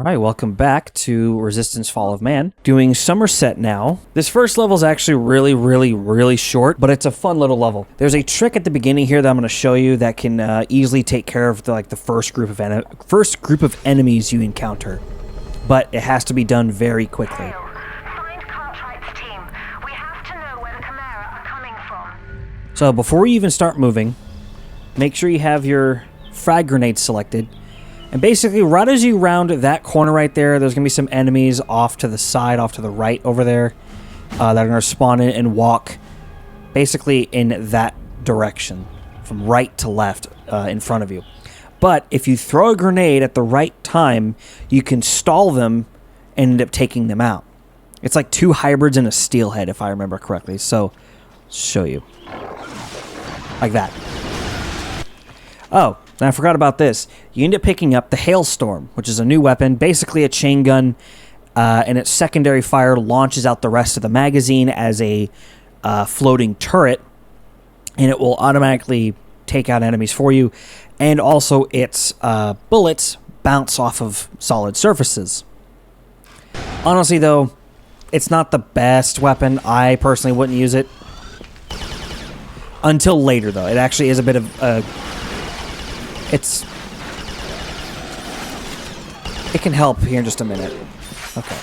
Alright, welcome back to Resistance Fall of Man. Doing Somerset now. This first level is actually really short, but it's a fun little level. There's a trick at the beginning here that I'm going to show you that can easily take care of the first group of enemies you encounter. But it has to be done very quickly. So before you even start moving, make sure you have your frag grenades selected. And basically, right as you round that corner right there, there's going to be some enemies off to the side, off to the right over there, that are going to spawn in and walk basically in that direction, from right to left in front of you. But if you throw a grenade at the right time, you can stall them and end up taking them out. It's like two hybrids and a steelhead, if I remember correctly. So, I'll show you. Like that. Oh, and I forgot about this. You end up picking up the Hailstorm, which is a new weapon, basically a chain gun, and its secondary fire launches out the rest of the magazine as a floating turret, and it will automatically take out enemies for you, and also its bullets bounce off of solid surfaces. Honestly, though, it's not the best weapon. I personally wouldn't use it until later, though. It actually is a bit of it can help here in just a minute. Okay.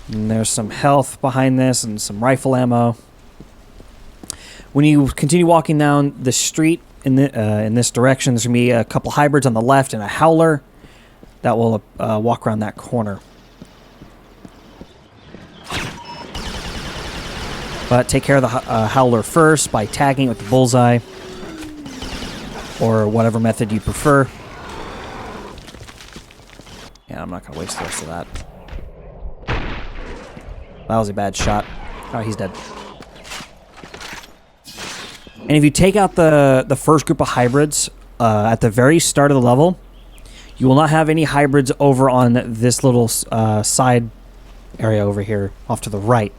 And there's some health behind this and some rifle ammo. When you continue walking down the street in this direction, there's going to be a couple hybrids on the left and a howler that will walk around that corner. But take care of the howler first by tagging with the bullseye, or whatever method you prefer. Yeah, I'm not going to waste the rest of that. That was a bad shot. Oh, he's dead. And if you take out the first group of hybrids at the very start of the level, you will not have any hybrids over on this little side area over here off to the right.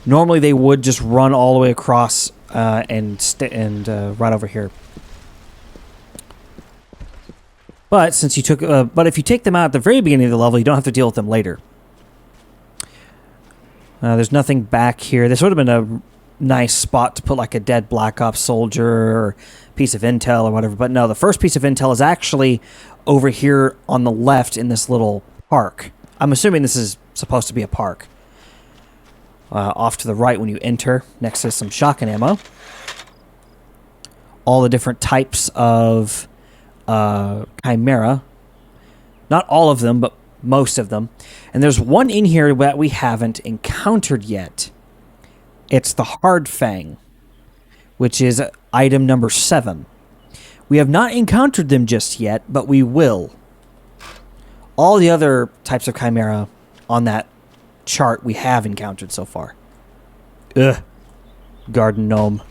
Normally they would just run all the way across and right over here. But since you took, but if you take them out at the very beginning of the level, you don't have to deal with them later. There's nothing back here. This would have been a nice spot to put like a dead Black Ops soldier or piece of intel or whatever. But no, the first piece of intel is actually over here on the left in this little park. I'm assuming this is supposed to be a park. Off to the right when you enter, next to some shotgun ammo. All the different types of Chimera. Not all of them, but most of them. And there's one in here that we haven't encountered yet. It's the Hard Fang, which is item number 7. We have not encountered them just yet, but we will. All the other types of Chimera on that chart we have encountered so far. Ugh. Garden gnome.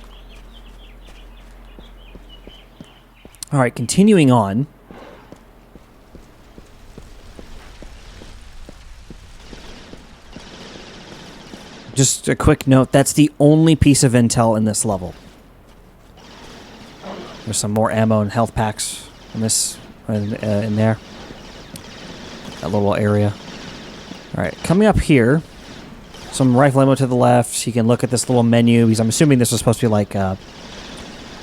Alright, continuing on. Just a quick note, that's the only piece of intel in this level. There's some more ammo and health packs in this in there. That little area. Alright, coming up here, some rifle ammo to the left. You can look at this little menu, because I'm assuming this was supposed to be like a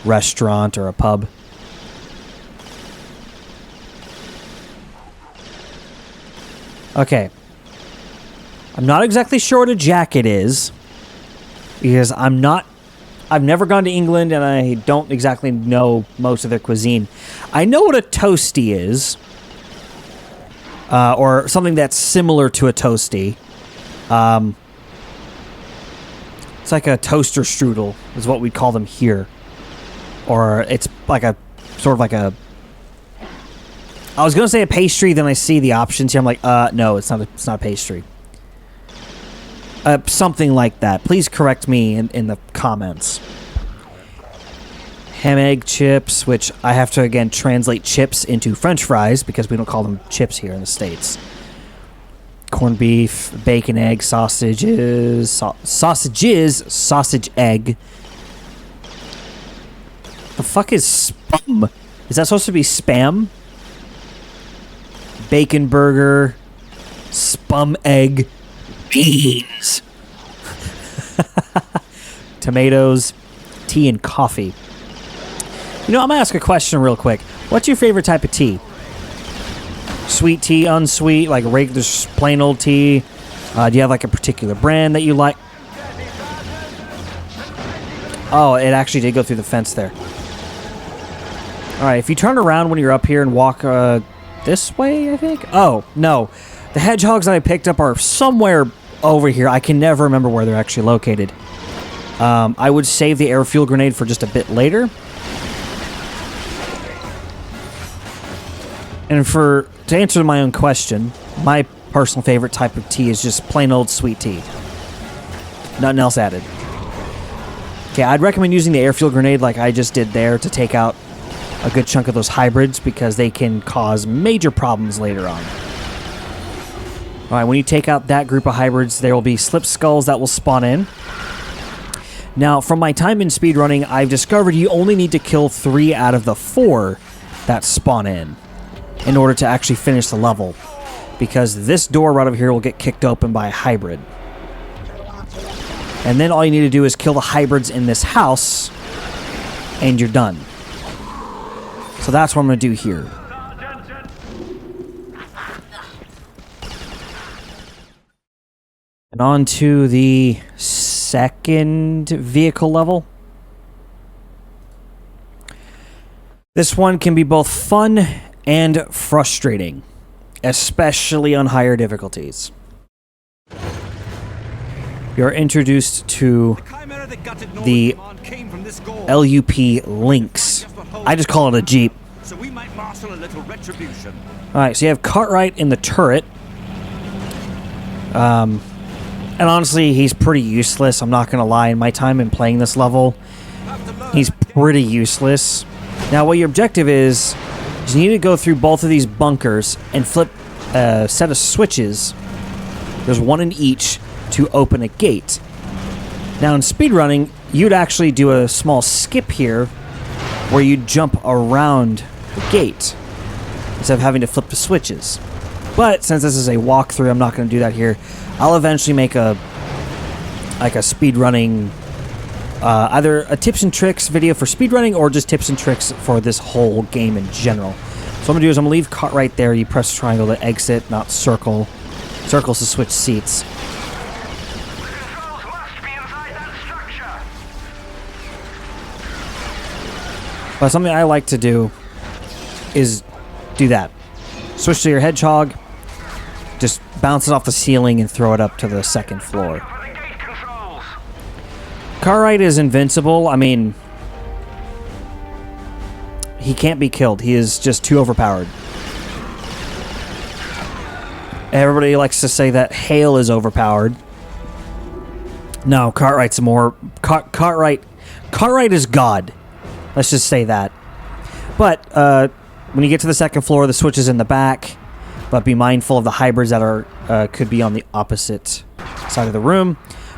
restaurant or a pub. Okay. I'm not exactly sure what a jacket is, because I've never gone to England and I don't exactly know most of their cuisine. I know what a toasty is, or something that's similar to a toasty. It's like a toaster strudel is what we'd call them here. Or it's like a, sort of like a, I was going to say a pastry, then I see the options here. I'm like, no, it's not a pastry. Something like that. Please correct me in the comments. Ham egg chips, which I have to, again, translate chips into French fries because we don't call them chips here in the States. Corned beef, bacon, egg, sausages, sausage, egg. The fuck is spam? Is that supposed to be spam? bacon burger, spum egg, beans, tomatoes, tea, and coffee. You know, I'm going to ask a question real quick. What's your favorite type of tea? Sweet tea, unsweet, like regular, just plain old tea? Do you have like a particular brand that you like? Oh, it actually did go through the fence there. All right, if you turn around when you're up here and walk this way, I think? Oh, no. The hedgehogs that I picked up are somewhere over here. I can never remember where they're actually located. I would save the air fuel grenade for just a bit later. And to answer my own question, my personal favorite type of tea is just plain old sweet tea. Nothing else added. Okay, I'd recommend using the air fuel grenade like I just did there to take out a good chunk of those hybrids because they can cause major problems later on. Alright, when you take out that group of hybrids, there will be slip skulls that will spawn in. Now, from my time in speedrunning, I've discovered you only need to kill 3 out of the 4 that spawn in order to actually finish the level. Because this door right over here will get kicked open by a hybrid. And then all you need to do is kill the hybrids in this house, and you're done. So that's what I'm going to do here. And on to the second vehicle level. This one can be both fun and frustrating, especially on higher difficulties. You're introduced to the LUP Lynx. I just call it a Jeep. Alright, so you have Cartwright in the turret. And honestly, he's pretty useless. I'm not going to lie. In my time in playing this level, he's pretty useless. Now, what your objective is you need to go through both of these bunkers and flip a set of switches. There's one in each to open a gate. Now, in speedrunning, you'd actually do a small skip here where you jump around the gate instead of having to flip the switches. But since this is a walkthrough, I'm not going to do that here. I'll eventually make a speedrunning, either a tips and tricks video for speedrunning or just tips and tricks for this whole game in general. So what I'm going to do is I'm going to leave cart right there. You press triangle to exit, not circle. Circles to switch seats. But something I like to do is do that. Switch to your hedgehog, just bounce it off the ceiling and throw it up to the second floor. Cartwright is invincible. I mean, he can't be killed. He is just too overpowered. Everybody likes to say that Hale is overpowered. No, Cartwright's more... Cartwright is God. Let's just say that. But when you get to the second floor, the switch is in the back. But be mindful of the hybrids that are could be on the opposite side of the room.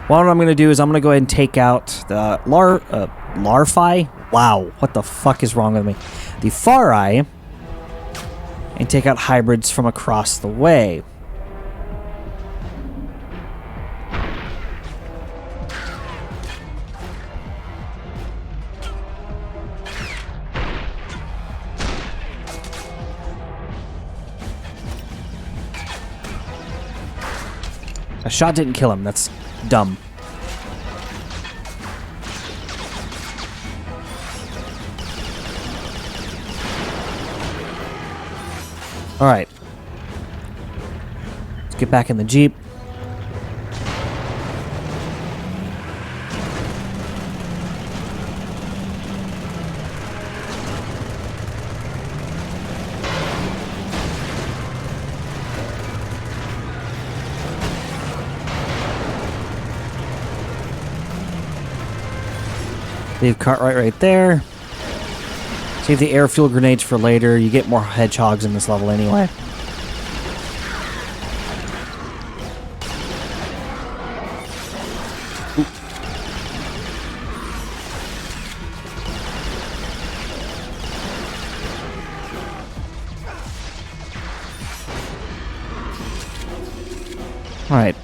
What I'm going to do is I'm going to go ahead and take out the Larfi. Wow, what the fuck is wrong with me? The Fari. And take out hybrids from across the way. A shot didn't kill him. That's dumb. Alright. Let's get back in the Jeep. Leave Cartwright right there. Save the air fuel grenades for later. You get more hedgehogs in this level anyway. Ooh. Alright.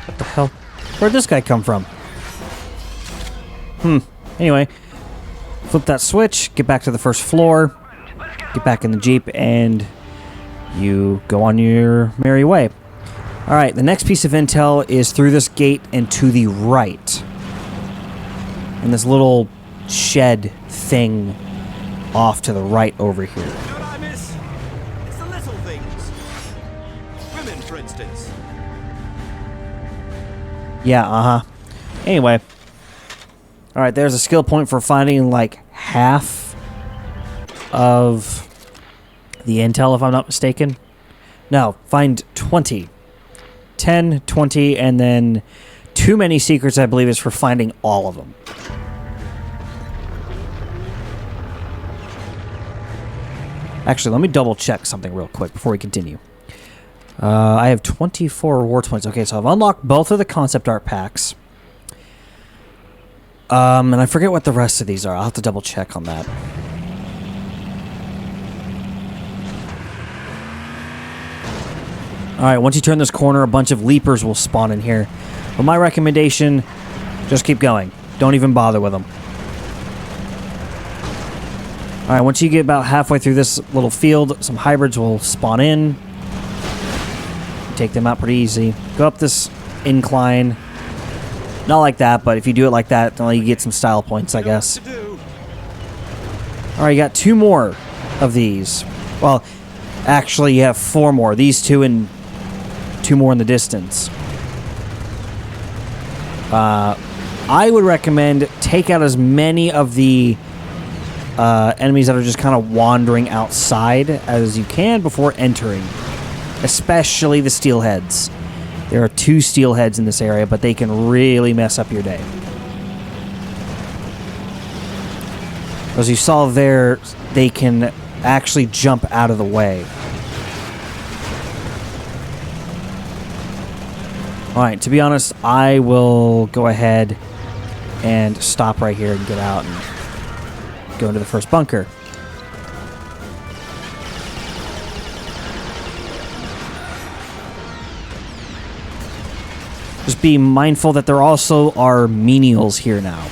What the hell? Where'd this guy come from? Anyway. Flip that switch, get back to the first floor, get back in the Jeep, and you go on your merry way. Alright, the next piece of intel is through this gate and to the right. And this little shed thing off to the right over here. You know what I miss? It's the little things. Women, for instance. Yeah, Anyway. Alright, there's a skill point for finding like half of the intel, if I'm not mistaken. No, find 20. 10, 20, and then too many secrets, I believe, is for finding all of them. Actually, let me double check something real quick before we continue. I have 24 reward points. Okay, so I've unlocked both of the concept art packs. And I forget what the rest of these are. I'll have to double check on that. Alright, once you turn this corner, a bunch of leapers will spawn in here. But my recommendation, just keep going. Don't even bother with them. Alright, once you get about halfway through this little field, some hybrids will spawn in. Take them out pretty easy. Go up this incline. Not like that, but if you do it like that, then you get some style points, I guess. Alright, you got 2 more of these. Well, actually, you have 4 more. These 2 and 2 more in the distance. I would recommend take out as many of the enemies that are just kind of wandering outside as you can before entering. Especially the steelheads. There are 2 steelheads in this area, but they can really mess up your day. As you saw there, they can actually jump out of the way. Alright, to be honest, I will go ahead and stop right here and get out and go into the first bunker. Just be mindful that there also are menials here now.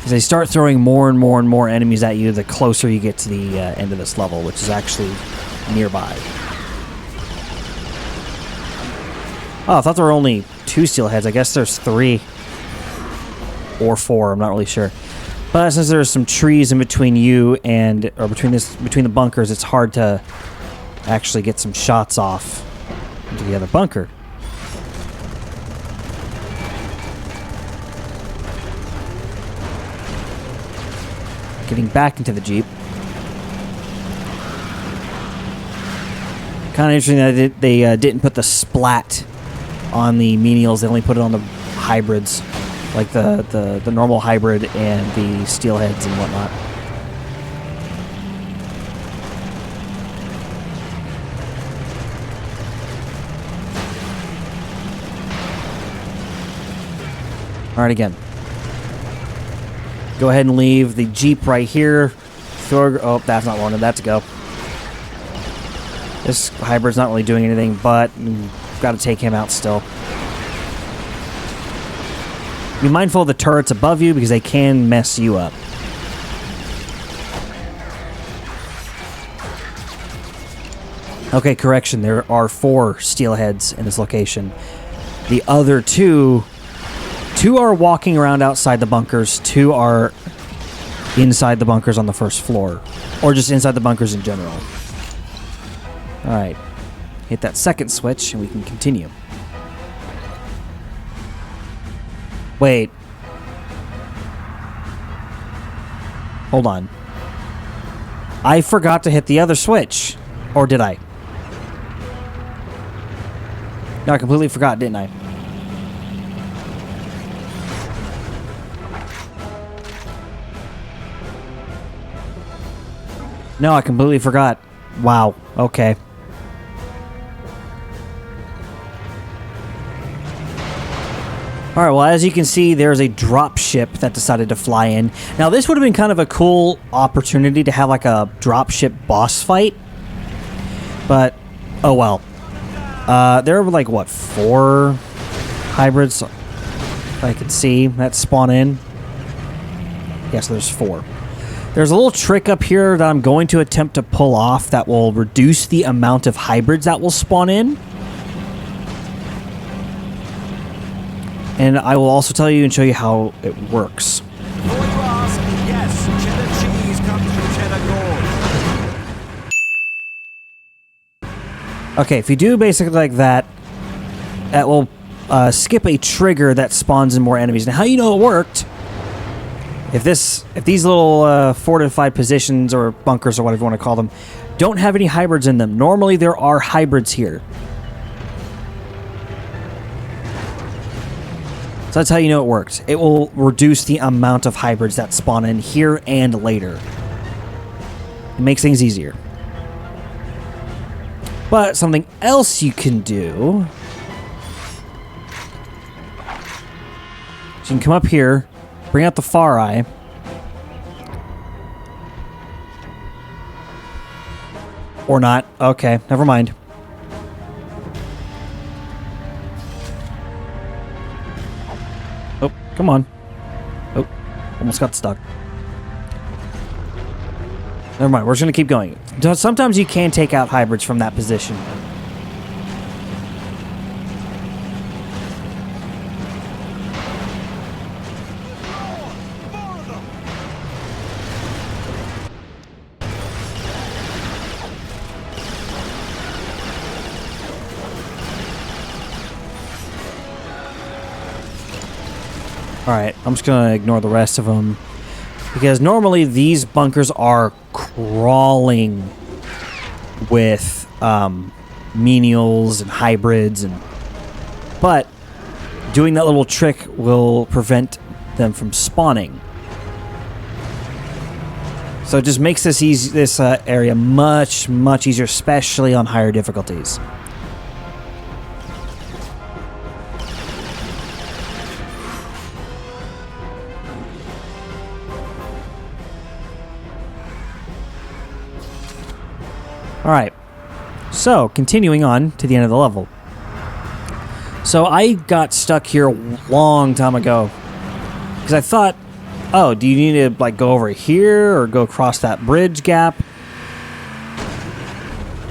As they start throwing more and more and more enemies at you, the closer you get to the end of this level, which is actually nearby. Oh, I thought there were only 2 steelheads. I guess there's 3 or 4. I'm not really sure. But since there's some trees in between you and between the bunkers, it's hard to actually get some shots off into the other bunker. Getting back into the Jeep. Kind of interesting that they didn't put the splat on the menials. They only put it on the hybrids, like the normal hybrid and the steelheads and whatnot. Alright, again. Go ahead and leave the Jeep right here. Oh, that's not wanted. That's a go. This hybrid's not really doing anything, but we've got to take him out still. Be mindful of the turrets above you because they can mess you up. Okay, correction. There are 4 steelheads in this location. The other 2 are walking around outside the bunkers. 2 are inside the bunkers on the first floor. Or just inside the bunkers in general. Alright. Hit that second switch and we can continue. Wait. Hold on. I forgot to hit the other switch. Or did I? No, I completely forgot, didn't I? No, I completely forgot. Wow. Okay. Alright, well, as you can see, there's a drop ship that decided to fly in. Now, this would have been kind of a cool opportunity to have like a drop ship boss fight. But, oh well. There were like, what, 4 hybrids I could see that spawn in. Yeah, so there's 4. There's a little trick up here that I'm going to attempt to pull off that will reduce the amount of hybrids that will spawn in. And I will also tell you and show you how it works. Before you ask, yes, cheddar cheese comes from cheddar gold. Okay, if you do basically like that, that will skip a trigger that spawns in more enemies. Now, how you know it worked? If these little fortified positions or bunkers or whatever you want to call them don't have any hybrids in them. Normally, there are hybrids here. So that's how you know it works. It will reduce the amount of hybrids that spawn in here and later. It makes things easier. But something else you can do... So you can come up here, bring out the far eye. Or not. Okay, never mind. Oh, come on. Oh, almost got stuck. Never mind, we're just going to keep going. Sometimes you can take out hybrids from that position. Alright, I'm just going to ignore the rest of them. Because normally these bunkers are crawling with menials and hybrids. But doing that little trick will prevent them from spawning. So it just makes this area much, much easier, especially on higher difficulties. Alright, so continuing on to the end of the level. So I got stuck here a long time ago because I thought, oh, do you need to like go over here or go across that bridge gap?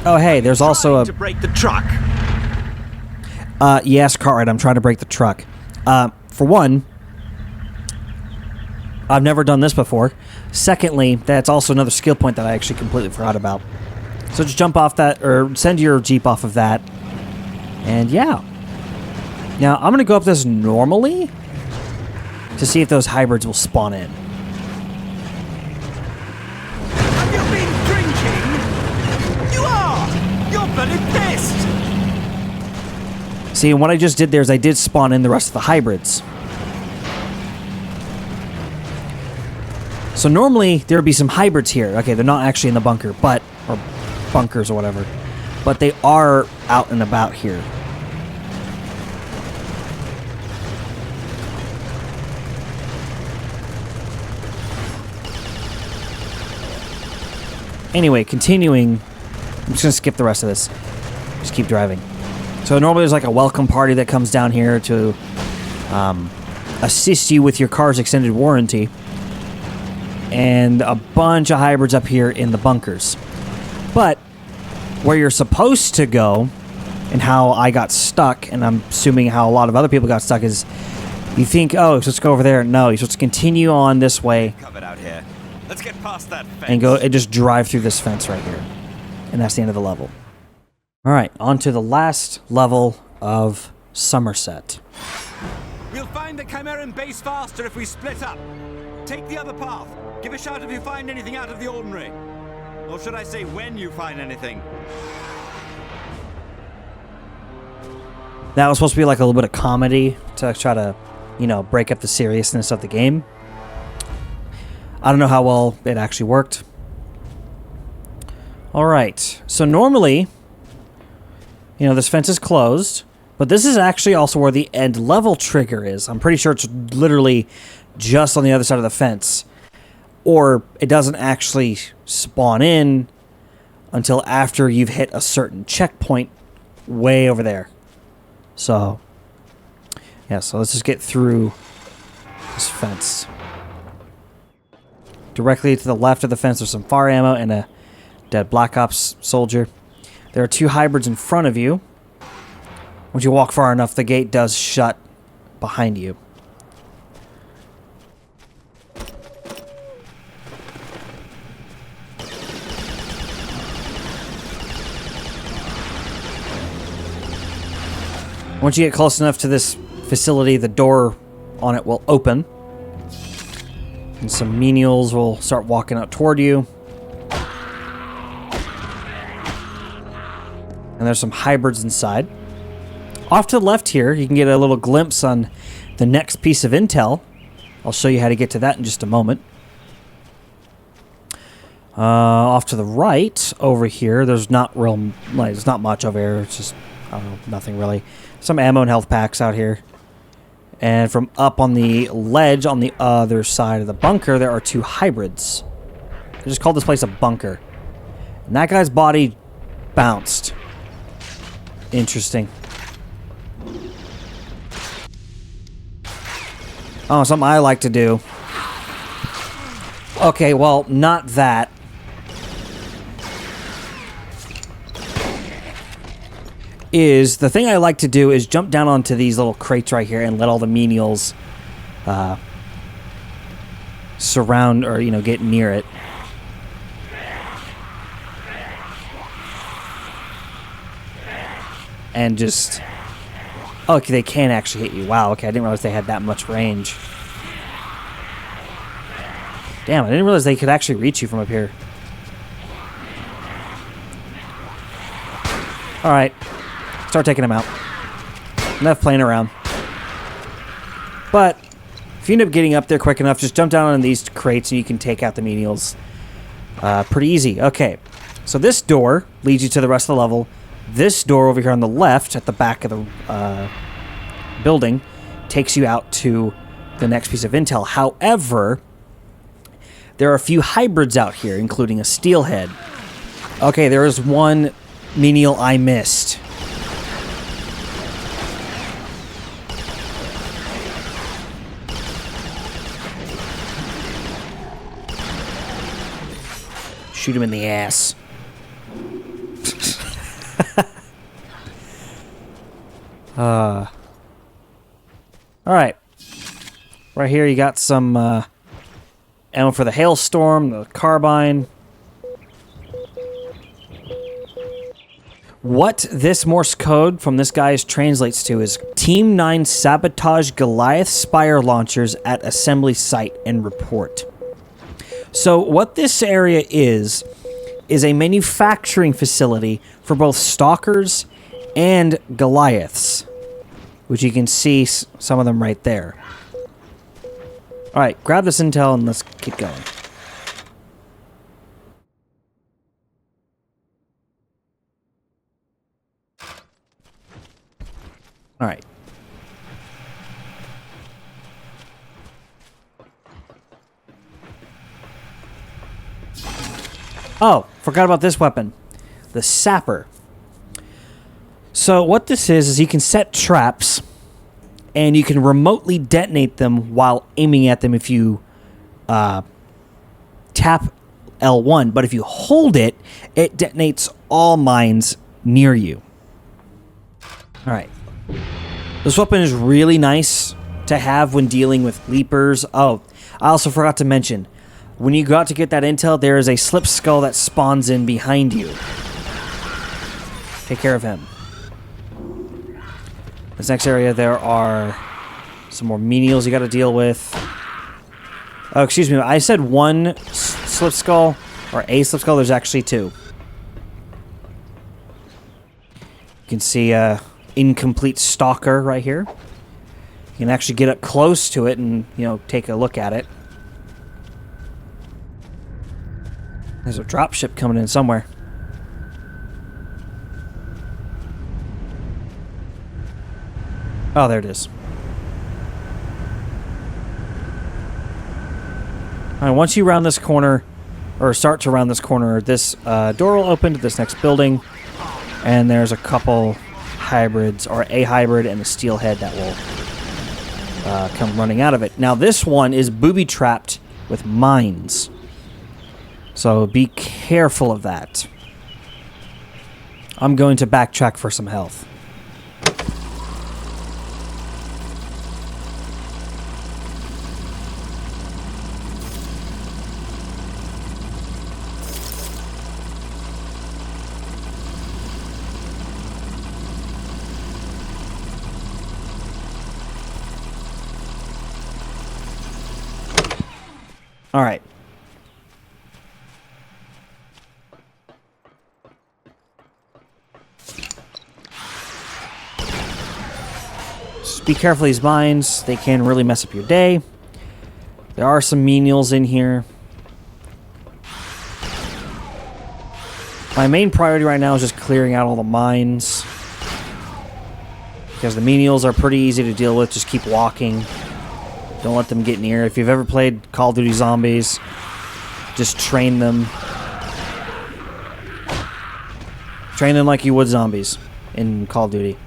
Oh, hey, there's also a... to break the truck. Yes, Cartwright, I'm trying to break the truck. For one, I've never done this before. Secondly, that's also another skill point that I actually completely forgot about. So just jump off that, or send your Jeep off of that. And yeah. Now, I'm going to go up this normally to see if those hybrids will spawn in. Have you been drinking? You are! You're bloody pissed! See, and what I just did there is I did spawn in the rest of the hybrids. So normally, there would be some hybrids here. Okay, they're not actually in the bunker, but... or bunkers or whatever. But they are out and about here. Anyway, continuing. I'm just going to skip the rest of this. Just keep driving. So normally there's like a welcome party that comes down here to assist you with your car's extended warranty. And a bunch of hybrids up here in the bunkers. But where you're supposed to go, and how I got stuck, and I'm assuming how a lot of other people got stuck, is you think, oh, you're supposed to go over there. No, you're supposed to continue on this way. Covered out here. Let's get past that fence. And go and just drive through this fence right here. And that's the end of the level. Alright, on to the last level of Somerset. We'll find the Chimeran base faster if we split up. Take the other path. Give a shout if you find anything out of the ordinary. Or should I say when you find anything? That was supposed to be like a little bit of comedy to try to, you know, break up the seriousness of the game. I don't know how well it actually worked. Alright, so normally, you know, this fence is closed, but this is actually also where the end level trigger is. I'm pretty sure it's literally just on the other side of the fence. Or it doesn't actually spawn in until after you've hit a certain checkpoint way over there. So, yeah, so let's just get through this fence. Directly to the left of the fence, there's some fire ammo and a dead Black Ops soldier. There are 2 hybrids in front of you. Once you walk far enough, the gate does shut behind you. Once you get close enough to this facility, the door on it will open. And some menials will start walking out toward you. And there's some hybrids inside. Off to the left here, you can get a little glimpse on the next piece of intel. I'll show you how to get to that in just a moment. Off to the right, over here, there's not much over here. It's just, I don't know, nothing really. Some ammo and health packs out here. And from up on the ledge on the other side of the bunker, there are 2 hybrids. I just called this place a bunker. And that guy's body bounced. Interesting. Oh, something I like to do. Okay, well, not that. The thing I like to do is jump down onto these little crates right here and let all the menials surround or, get near it. And just... Oh, okay, they can actually hit you. Wow, okay, I didn't realize they had that much range. Damn, I didn't realize they could actually reach you from up here. Alright. Start taking them out. Enough playing around. But, if you end up getting up there quick enough, just jump down on these crates and you can take out the menials. Pretty easy. Okay, so this door leads you to the rest of the level. This door over here on the left, at the back of the building, takes you out to the next piece of intel. However, there are a few hybrids out here, including a steelhead. Okay, there is one menial I missed. Shoot him in the ass. Alright. Right here you got some ammo for the hailstorm, the carbine. What this Morse code from this guy translates to is Team 9 sabotage Goliath Spire launchers at assembly site and report. So what this area is a manufacturing facility for both Stalkers and Goliaths, which you can see some of them right there. Alright, grab this intel and let's keep going. Alright. Oh, forgot about this weapon. The Sapper. So what this is you can set traps and you can remotely detonate them while aiming at them if you tap L1. But if you hold it, it detonates all mines near you. Alright. This weapon is really nice to have when dealing with leapers. Oh, I also forgot to mention, when you go out to get that intel, there is a slip skull that spawns in behind you. Take care of him. This next area, there are some more menials you got to deal with. Oh, excuse me. I said one slip skull, or a slip skull. There's actually 2. You can see incomplete stalker right here. You can actually get up close to it and, take a look at it. There's a dropship coming in somewhere. Oh, there it is. Alright, once you round this corner, or start to round this corner, this door will open to this next building, and there's a couple hybrids, or a hybrid and a steelhead that will come running out of it. Now this one is booby-trapped with mines, so be careful of that. I'm going to backtrack for some health. All right. Just be careful of these mines. They can really mess up your day. There are some menials in here. My main priority right now is just clearing out all the mines, because the menials are pretty easy to deal with. Just keep walking. Don't let them get near. If you've ever played Call of Duty Zombies, just train them. Train them like you would zombies in Call of Duty.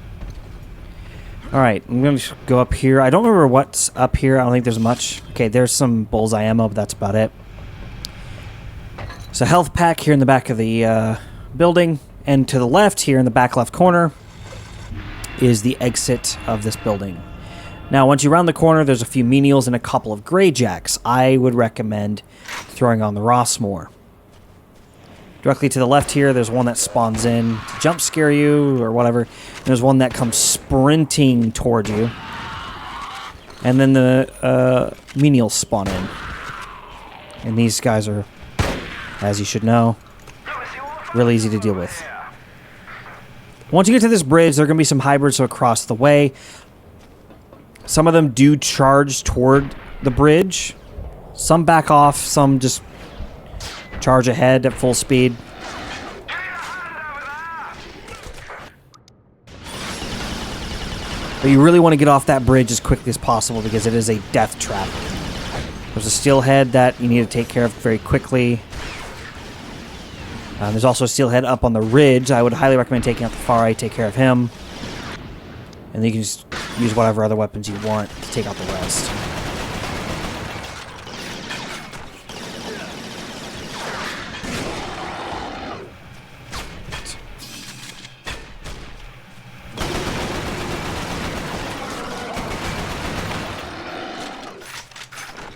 Alright, I'm going to go up here. I don't remember what's up here. I don't think there's much. Okay, there's some bullseye ammo, but that's about it. So health pack here in the back of the building. And to the left here in the back left corner is the exit of this building. Now, once you round the corner, there's a few menials and a couple of greyjacks. I would recommend throwing on the Rossmore. Directly to the left here, there's one that spawns in to jump scare you or whatever. And there's one that comes sprinting towards you. And then the menials spawn in. And these guys are, as you should know, really easy to deal with. Once you get to this bridge, there are going to be some hybrids across the way. Some of them do charge toward the bridge. Some back off, some just charge ahead at full speed. But you really want to get off that bridge as quickly as possible because it is a death trap. There's a steelhead that you need to take care of very quickly. There's also a steelhead up on the ridge. I would highly recommend taking out the far right, take care of him. And then you can just use whatever other weapons you want to take out the rest.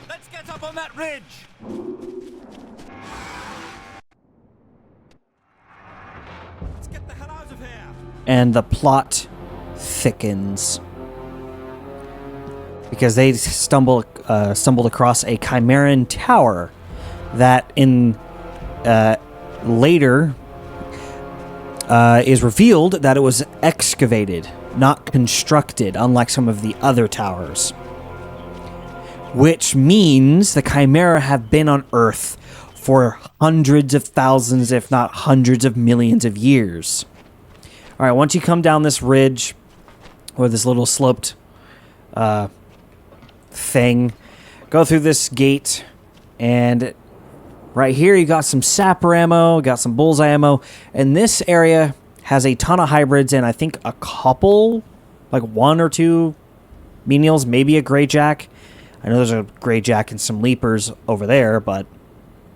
Let's get up on that ridge! Let's get the hell out of here! And the plot thickens because they stumbled across a Chimeran tower that in later is revealed that it was excavated, not constructed, unlike some of the other towers. Which means the Chimera have been on Earth for hundreds of thousands, if not hundreds of millions of years. All right, once you come down this ridge, or this little sloped thing, go through this gate, and right here you got some sapper ammo, got some bullseye ammo, and this area has a ton of hybrids and I think a couple, like one or two menials, maybe a greyjack. I know there's a greyjack and some leapers over there, but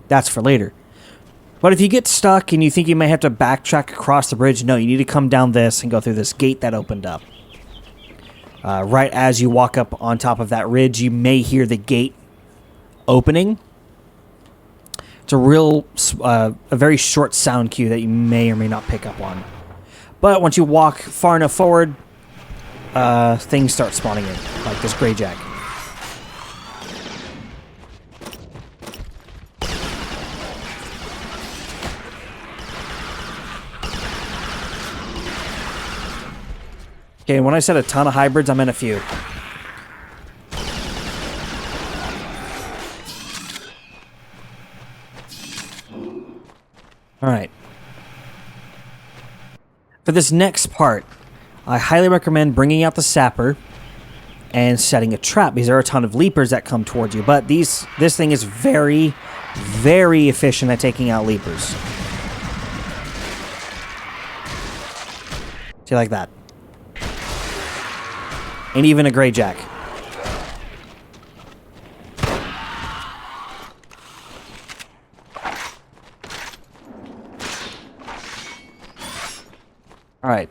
that's for later. But if you get stuck and you think you may have to backtrack across the bridge, no, you need to come down this and go through this gate that opened up. Right as you walk up on top of that ridge, you may hear the gate opening. It's a very short sound cue that you may or may not pick up on. But once you walk far enough forward, things start spawning in, like this greyjack. Okay, when I said a ton of hybrids, I meant a few. Alright. For this next part, I highly recommend bringing out the sapper and setting a trap, because there are a ton of leapers that come towards you. But this thing is very, very efficient at taking out leapers. See, like that. And even a Grey Jack. Alright.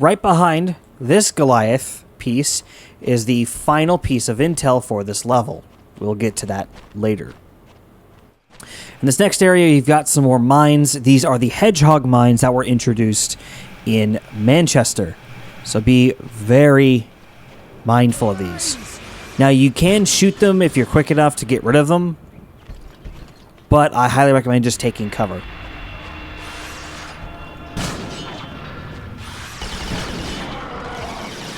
Right behind this Goliath piece is the final piece of intel for this level. We'll get to that later. In this next area, you've got some more mines. These are the hedgehog mines that were introduced in Manchester. So be very mindful of these. Now, you can shoot them if you're quick enough to get rid of them, but I highly recommend just taking cover.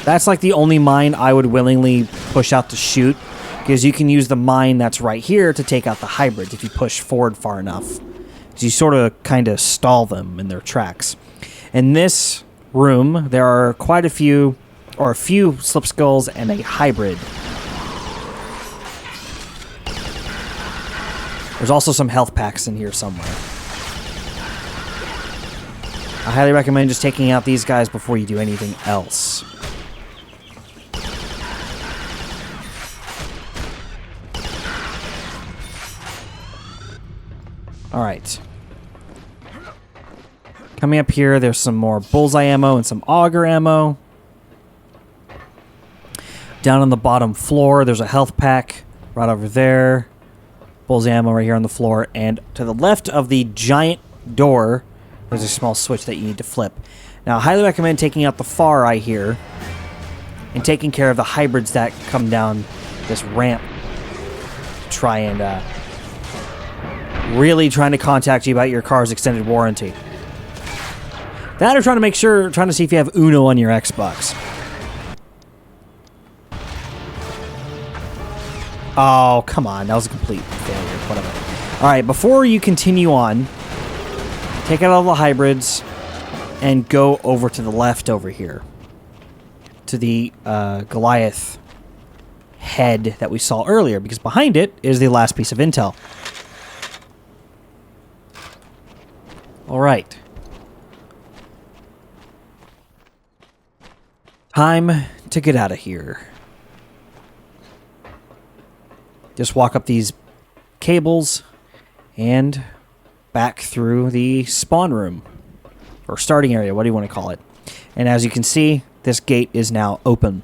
That's like the only mine I would willingly push out to shoot, because you can use the mine that's right here to take out the hybrids if you push forward far enough. Because you sort of kind of stall them in their tracks. In this room, there are quite a few, or a few slip skulls and a hybrid. There's also some health packs in here somewhere. I highly recommend just taking out these guys before you do anything else. Alright. Coming up here, there's some more bullseye ammo and some auger ammo. Down on the bottom floor, there's a health pack right over there. Bullseye ammo right here on the floor. And to the left of the giant door, there's a small switch that you need to flip. Now, I highly recommend taking out the far eye here and taking care of the hybrids that come down this ramp. Try and really trying to contact you about your car's extended warranty. That or trying to see if you have Uno on your Xbox. Oh, come on. That was a complete failure. Whatever. Alright, before you continue on, take out all the hybrids and go over to the left over here. To the Goliath head that we saw earlier, because behind it is the last piece of intel. Alright. Time to get out of here. Just walk up these cables and back through the spawn room. Or starting area, what do you want to call it? And as you can see, this gate is now open.